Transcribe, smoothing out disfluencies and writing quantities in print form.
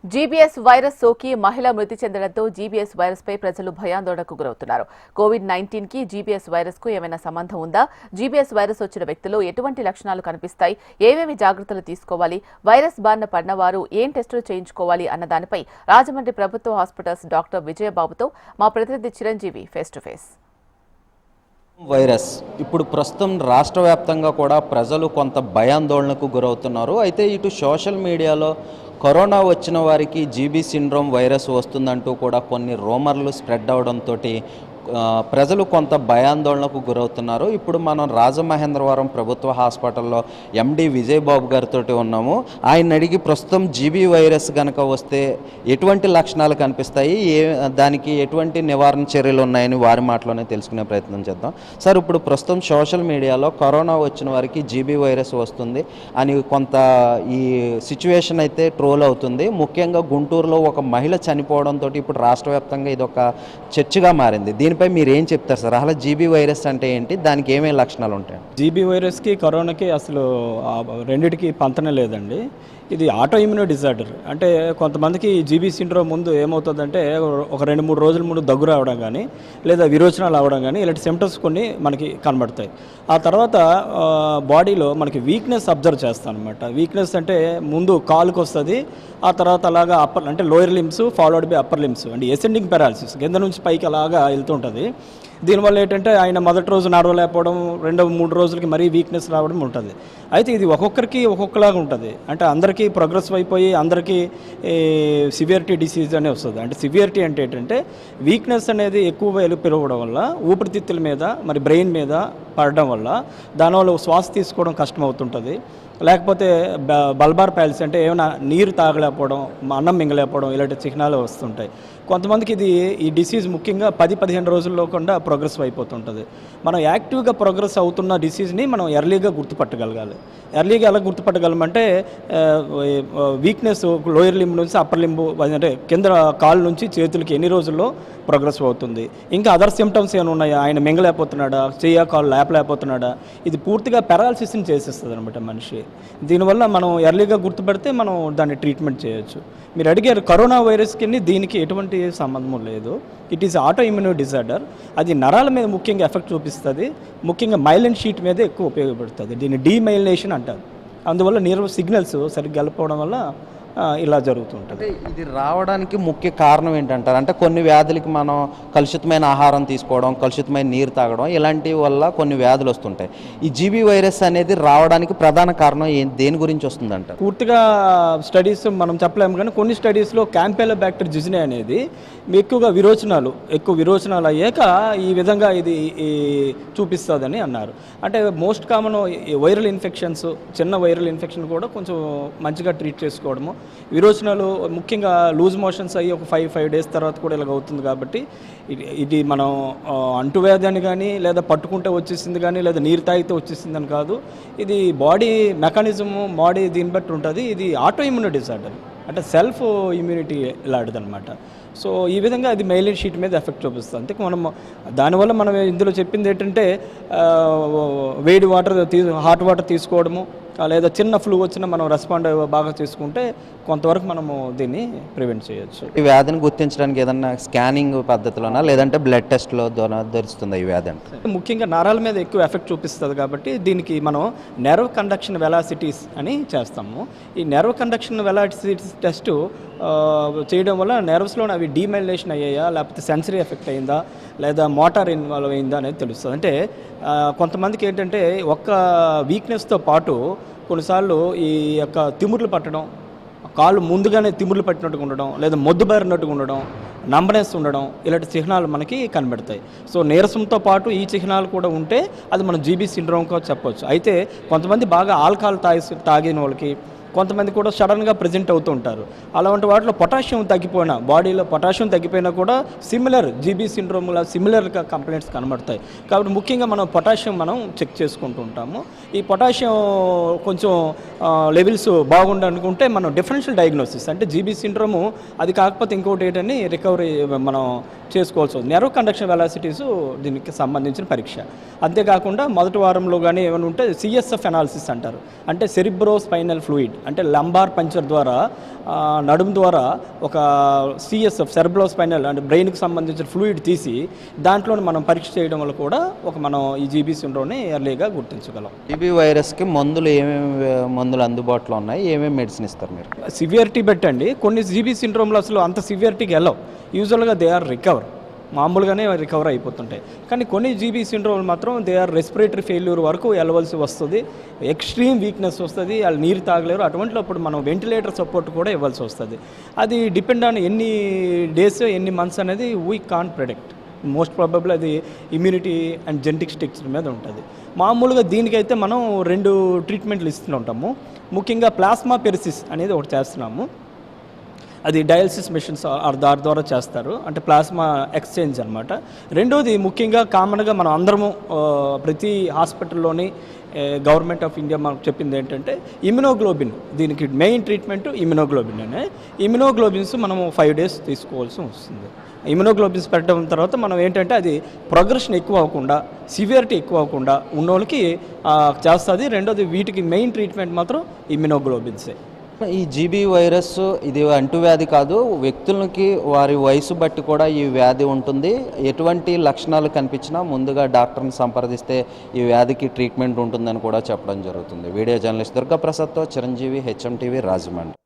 GBs virus సోకి మహిళ మృతి చెందడంతో జీబీఎస్ వైరస్ పై ప్రజలు భయాందోళనకు గురవుతున్నారు. కోవిడ్-19 కి జీబీఎస్ వైరస్ కు ఏమైనా సంబంధం ఉందా? జీబీఎస్ వైరస్ వచ్చిన వ్యక్తుల్లో ఎటువంటి లక్షణాలు కనిపిస్తాయి? ఏమేమి జాగ్రత్తలు తీసుకోవాలి? వైరస్ బారిన పడిన వారు ఏం టెస్టులు చేయించుకోవాలి అన్న దానిపై రాజమండ్రి ప్రభుత్వ హాస్పిటల్స్ డాక్టర్ విజయబాబుతో మా ప్రతినిధి Chiranjeevi face to face. Virus ఇప్పుడు ప్రస్తుతం రాష్ట్ర వ్యాప్తంగా కూడా ప్రజలు కొంత భయాందోళనకు గురవుతున్నారు. అయితే ఇటు సోషల్ మీడియాలో కరోనా వచ్చిన వారికి జీబీ సిండ్రోమ్ వైరస్ వస్తుందంటూ కూడా కొన్ని రూమర్లు స్ప్రెడ్ అవడంతో ప్రజలు కొంత భయాందోళనకు గురవుతున్నారు. ఇప్పుడు మనం రాజమహేంద్రవరం ప్రభుత్వ హాస్పిటల్లో ఎండి విజయబాబు గారితో ఉన్నాము. ఆయన అడిగి ప్రస్తుతం జీబీ వైరస్ కనుక వస్తే ఎటువంటి లక్షణాలు కనిపిస్తాయి, దానికి ఎటువంటి నివారణ చర్యలు ఉన్నాయని వారి మాటలోనే తెలుసుకునే ప్రయత్నం చేద్దాం. సార్, ఇప్పుడు ప్రస్తుతం సోషల్ మీడియాలో కరోనా వచ్చిన వారికి జీబీ వైరస్ వస్తుంది అని కొంత ఈ సిచ్యువేషన్ అయితే ట్రోల్ అవుతుంది. ముఖ్యంగా గుంటూరులో ఒక మహిళ చనిపోవడంతో ఇప్పుడు రాష్ట్ర వ్యాప్తంగా ఇది ఒక చర్చగా మారింది. దీనిపై మీరు ఏం చెప్తారు సార్? అసలు జీబీ వైరస్ అంటే ఏంటి, దానికి ఏమేమి లక్షణాలు ఉంటాయి? జీబీ వైరస్కి కరోనాకి అసలు రెండిటికి పంతన లేదండి. ఇది ఆటో ఇమ్యూనో డిజార్డర్. అంటే కొంతమందికి జీబీ సిండ్రోమ్ ముందు ఏమవుతుందంటే ఒక 2-3 రోజుల ముందు దగ్గు రావడం కానీ లేదా విరోచనాలు అవడం కానీ ఇలాంటి సిమ్టమ్స్ కొన్ని మనకి కనబడతాయి. ఆ తర్వాత బాడీలో మనకి వీక్నెస్ అబ్జర్వ్ చేస్తాం అనమాట. వీక్నెస్ అంటే ముందు కాలుకి వస్తుంది, ఆ తర్వాత అలాగా అప్పర్ అంటే lower limbs followed by upper limbs అంటే ఎసెండింగ్ పెరాలసిస్ కింద నుంచి పైకి అలాగా వెళ్తుంటుంది. దీనివల్ల ఏంటంటే ఆయన మొదటి రోజు నడవలేకపోవడం, 2-3 రోజులకి మరీ వీక్నెస్ రావడం ఉంటుంది. అయితే ఇది ఒక్కొక్కరికి ఒక్కొక్కలాగా ఉంటుంది. అంటే అందరికీ ప్రోగ్రెస్ అయిపోయి అందరికీ సివియరిటీ డిసీజ్ అనే వస్తుంది. అంటే సివియరిటీ అంటే ఏంటంటే వీక్నెస్ అనేది ఎక్కువ పెరగడం వల్ల ఊపిరితిత్తుల మీద మరి బ్రెయిన్ మీద పడడం వల్ల దానివల్ల శ్వాస తీసుకోవడం కష్టం అవుతుంటుంది. లేకపోతే బల్బార్ ప్యాల్సీ అంటే ఏమైనా నీరు తాగలేకపోవడం, అన్నం మింగలేకపోవడం ఇలాంటి చిహ్నాలు వస్తుంటాయి. కొంతమందికి ఈ డిసీజ్ ముఖ్యంగా 10-15 రోజుల్లో కూడా ప్రోగ్రెస్ అయిపోతుంటుంది. మనం యాక్టివ్గా ప్రోగ్రెస్ అవుతున్న డిసీజ్ని మనం ఎర్లీగా గుర్తుపట్టగలగాలి. ఎర్లీగా ఎలా గుర్తుపట్టగలమంటే వీక్నెస్ లోయర్ లింబ్ నుంచి అప్పర్ లింబ్ అంటే కింద కాలు నుంచి చేతులకి ఎన్ని రోజుల్లో ప్రోగ్రెస్ అవుతుంది, ఇంకా అదర్ సిమ్టమ్స్ ఏమైనా ఉన్నాయా, ఆయన మింగలేకపోతున్నాడా, కాలు లేపలేకపోతున్నాడా, ఇది పూర్తిగా పెరాలసిస్ని చేసేస్తుంది అనమాట మనిషి. దీనివల్ల మనం ఎర్లీగా గుర్తుపెడితే మనం దాన్ని ట్రీట్మెంట్ చేయొచ్చు. మీరు అడిగారు కరోనా వైరస్కి దీనికి ఎటువంటి సంబంధం లేదు. It is auto immuno disorder. అది నరాల మీద ముఖ్యంగా ఎఫెక్ట్ చూపిస్తుంది. ముఖ్యంగా మైలిన్ షీట్ మీద ఎక్కువ ఉపయోగపడుతుంది. దీన్ని డీమైలినేషన్ అంటారు. అందువల్ల నర్వ్ సిగ్నల్స్ సరిగ్గా వెళ్ళిపోవడం వల్ల ఇలా జరుగుతుంటుంది. ఇది రావడానికి ముఖ్య కారణం ఏంటంటారు? అంటే కొన్ని వ్యాధులకి మనం కలుషితమైన ఆహారం తీసుకోవడం, కలుషితమైన నీరు తాగడం ఇలాంటి వల్ల కొన్ని వ్యాధులు వస్తుంటాయి. ఈ జీబీ వైరస్ అనేది రావడానికి ప్రధాన కారణం దేని గురించి వస్తుందంటారు? పూర్తిగా స్టడీస్ మనం చెప్పలేము, కానీ కొన్ని స్టడీస్లో క్యాంపెలోబాక్టర్ జిజినే అనేది ఎక్కువ విరోచనాలు అయ్యాక ఈ విధంగా ఇది చూపిస్తుందని అన్నారు. అంటే మోస్ట్ కామన్ వైరల్ ఇన్ఫెక్షన్స్, చిన్న వైరల్ ఇన్ఫెక్షన్ కూడా కొంచెం మంచిగా ట్రీట్ చేసుకోవడము, విరోచనాలు ముఖ్యంగా లూజ్ మోషన్స్ అయ్యి ఒక 5 డేస్ తర్వాత కూడా ఇలాగ అవుతుంది. కాబట్టి ఇది మనం అంటువ్యాధి అని కానీ లేదా పట్టుకుంటే వచ్చేసింది కానీ లేదా నీరు తాగితే వచ్చేసింది అని కాదు. ఇది బాడీ మెకానిజము, బాడీ దీన్ని బట్టి ఉంటుంది. ఇది ఆటో ఇమ్యూనో డిజార్డర్ అంటే సెల్ఫ్ ఇమ్యూనిటీ లాంటిదనమాట. సో ఈ విధంగా అది మైలిన్ షీట్ మీద ఎఫెక్ట్ చూపిస్తుంది. అంతే మనం దానివల్ల మనం ఇందులో చెప్పింది ఏంటంటే వేడి వాటర్ హాట్ వాటర్ తీసుకోవడము, లేదా చిన్న ఫ్లూ వచ్చినా మనం రెస్పాండ్ బాగా చేసుకుంటే కొంతవరకు మనము దీన్ని ప్రివెంట్ చేయొచ్చు. ఈ వ్యాధిని గుర్తించడానికి ఏదన్నా స్కానింగ్ పద్ధతిలోనా లేదంటే బ్లడ్ టెస్ట్లో తెలుస్తుంది ఈ వ్యాధి అంటే? ముఖ్యంగా నరాల మీద ఎక్కువ ఎఫెక్ట్ చూపిస్తుంది కాబట్టి దీనికి మనం నెర్వ్ కండక్షన్ వెలాసిటీస్ అని చేస్తాము. ఈ నెర్వ్ కండక్షన్ వెలాసిటీస్ టెస్ట్ చేయడం వల్ల నెర్వ్స్లో అవి డీమైలినేషన్ అయ్యాయా, లేకపోతే సెన్సరీ ఎఫెక్ట్ అయిందా, లేదా మోటార్ ఇన్వాల్వ్ అయిందా అనేది తెలుస్తుంది. అంటే కొంతమందికి ఏంటంటే ఒక్క వీక్నెస్తో పాటు కొన్నిసార్లు ఈ యొక్క తిమ్ముర్లు పట్టడం, కాళ్ళు ముందుగానే తిమ్ముర్లు పట్టినట్టుగా ఉండడం, లేదా మొద్దుబారినట్టుగా ఉండడం, నంబనెస్ ఉండడం ఇలాంటి చిహ్నాలు మనకి కనబడతాయి. సో నీరసంతో పాటు ఈ చిహ్నాలు కూడా ఉంటే అది మనం జీబీ సిండ్రోమ్గా చెప్పవచ్చు. అయితే కొంతమంది బాగా ఆల్కహాల్ తాగిన వాళ్ళకి, కొంతమంది కూడా సడన్గా ప్రజెంట్ అవుతూ ఉంటారు. అలాంటి వాటిలో పొటాషియం తగ్గిపోయినా, బాడీలో పొటాషియం తగ్గిపోయినా కూడా సిమిలర్ జీబీ సిండ్రోమ్లా సిమిలర్గా కంప్లైంట్స్ కనబడతాయి. కాబట్టి ముఖ్యంగా మనం పొటాషియం మనం చెక్ చేసుకుంటూ ఉంటాము. ఈ పొటాషియం కొంచెం లెవెల్స్ బాగుండనుకుంటే మనం డిఫరెన్షియల్ డయాగ్నోసిస్ అంటే జీబీ సిండ్రోము అది కాకపోతే ఇంకోటి ఏంటని రికవరీ మనం చేసుకోవాల్సి వస్తుంది. నెర్వ్ కండక్షన్ వెలాసిటీస్ దీనికి సంబంధించిన పరీక్ష. అంతేకాకుండా మొదటి వారంలో కానీ ఏమైనా ఉంటే సిఎస్ఎఫ్ అనాలిసిస్ అంటారు. అంటే సెరిబ్రో స్పైనల్ ఫ్లూయిడ్ అంటే లంబార్ పంచర్ ద్వారా నడుము ద్వారా ఒక సిఎస్ఎఫ్ సెర్బ్రోస్పైనల్ అంటే బ్రెయిన్కి సంబంధించిన ఫ్లూయిడ్ తీసి దాంట్లో మనం పరీక్ష చేయడం వల్ల కూడా మనం ఈ జీబీ సిండ్రోమ్ని ఎర్లీగా గుర్తించగలం. జీబీ వైరస్కి ఏమేమి మందులు అందుబాటులో ఉన్నాయి, ఏమేమి మెడిసిన్ ఇస్తారు మీరు? సివియరిటీ బట్టండి. కొన్ని జీబీ సిండ్రోమ్లు అసలు అంత సివియరిటీకి వెళ్ళవు, యూజువల్గా దే ఆర్ రికవర్, మామూలుగానే రికవర్ అయిపోతుంటాయి. కానీ కొన్ని జీబీ సిండ్రోమ్లు మాత్రం దే ఆర్ రెస్పిరేటరీ ఫెయిల్యూర్ వరకు వెళ్ళవలసి వస్తుంది, ఎక్స్ట్రీమ్ వీక్నెస్ వస్తుంది, వాళ్ళు నీరు తాగలేరు. అటువంటిప్పుడు మనం వెంటిలేటర్ సపోర్ట్ కూడా ఇవ్వాల్సి వస్తుంది. అది డిపెండ్ ఆన్ ఎన్ని డేస్ ఎన్ని మంత్స్ అనేది we can't predict. Most probably అది ఇమ్యూనిటీ అండ్ జెనెటిక్ స్టిక్స్ మీద ఉంటుంది. మామూలుగా దీనికైతే మనం 2 ట్రీట్మెంట్లు ఇస్తుంటాము. ముఖ్యంగా ప్లాస్మా పెరిసిస్ అనేది ఒకటి చేస్తున్నాము. అది డయాలసిస్ మెషిన్స్ దాని ద్వారా చేస్తారు, అంటే ప్లాస్మా ఎక్స్చేంజ్ అనమాట. రెండోది ముఖ్యంగా కామన్గా మనం అందరము ప్రతి హాస్పిటల్లోని గవర్నమెంట్ ఆఫ్ ఇండియా మనకు చెప్పింది ఏంటంటే ఇమ్యునోగ్లోబిన్, దీనికి మెయిన్ ట్రీట్మెంట్ ఇమ్యునోగ్లోబిన్ అనే. ఇమ్యునోగ్లోబిన్స్ మనము 5 days తీసుకోవాల్సి వస్తుంది. ఇమ్యునోగ్లోబిన్స్ పెట్టడం తర్వాత మనం ఏంటంటే అది ప్రోగ్రెషన్ ఎక్కువ అవ్వకుండా, సివియరిటీ ఎక్కువ అవ్వకుండా ఉన్నోళ్ళకి చేస్తుంది. రెండోది వీటికి మెయిన్ ట్రీట్మెంట్ మాత్రం ఇమ్యునోగ్లోబిన్సే. ఈ జీబీ వైరస్ ఇది అంటువ్యాధి కాదు, వ్యక్తులకి వారి వయసు బట్టి కూడా ఈ వ్యాధి ఉంటుంది. ఎటువంటి లక్షణాలు కనిపించినా ముందుగా డాక్టర్ని సంప్రదిస్తే ఈ వ్యాధికి ట్రీట్మెంట్ ఉంటుందని కూడా చెప్పడం జరుగుతుంది. వీడియో జర్నలిస్ట్ దుర్గా ప్రసాద్తో చిరంజీవి, హెచ్ఎం టీవీ, రాజమండ్రి.